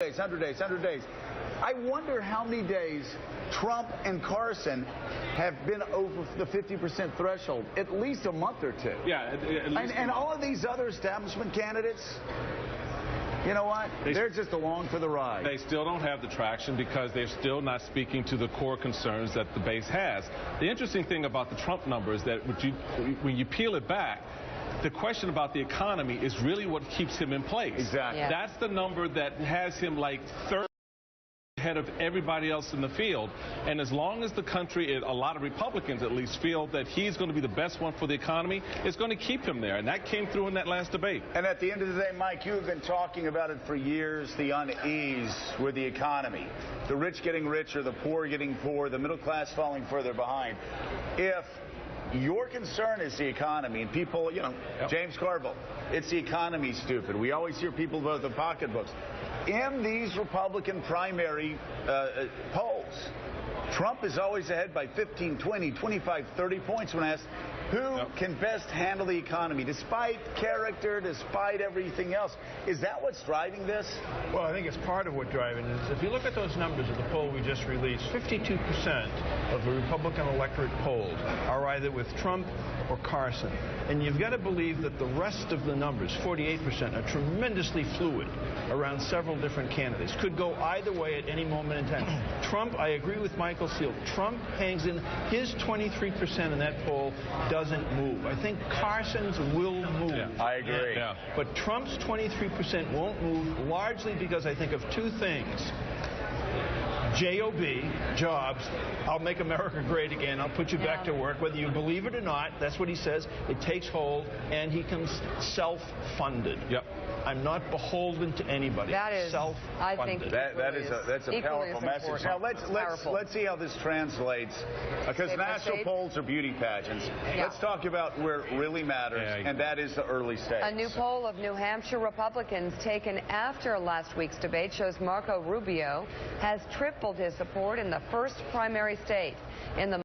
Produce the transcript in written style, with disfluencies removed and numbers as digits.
100 days. I wonder how many days Trump and Carson have been over the 50% threshold. At least a month or two. Yeah, at least and all of these other establishment candidates, you know what? They're just along for the ride. They still don't have the traction because they're still not speaking to the core concerns that the base has. The interesting thing about the Trump number is that when you peel it back, the question about the economy is really what keeps him in place. Exactly. Yeah. That's the number that has him like third ahead of everybody else in the field. And as long as the country, a lot of Republicans at least, feel that he's going to be the best one for the economy, it's going to keep him there. And that came through in that last debate. And at the end of the day, Mike, you have been talking about it for years, the unease with the economy. The rich getting richer, the poor getting poor, the middle class falling further behind. If your concern is the economy, and people, you know, Yep. James Carville, it's the economy, stupid. We always hear people about the pocketbooks. In these Republican primary polls, Trump is always ahead by 15, 20, 25, 30 points when asked who can best handle the economy, despite character, despite everything else. Is that what's driving this? Well, I think it's part of what driving it is. If you look at those numbers of the poll we just released, 52% of the Republican electorate polled are either with Trump or Carson. And you've got to believe that the rest of the numbers, 48%, are tremendously fluid around several different candidates. Could go either way at any moment in time. Trump, I agree with Michael Steele. Trump hangs in. His 23% in that poll doesn't move. I think Carson's will move. Yeah. I agree. Yeah. But Trump's 23% won't move, largely because I think of two things. J-O-B, jobs, I'll make America great again, I'll put you back to work, whether you believe it or not, that's what he says, it takes hold, and he comes self-funded. Yep. I'm not beholden to anybody. That is, I think, that's a powerful message. Now let's see how this translates, because national polls are beauty pageants. Yeah. Let's talk about where it really matters, and that is the early states. A new poll of New Hampshire Republicans taken after last week's debate shows Marco Rubio has tripled his support in the first primary state. In the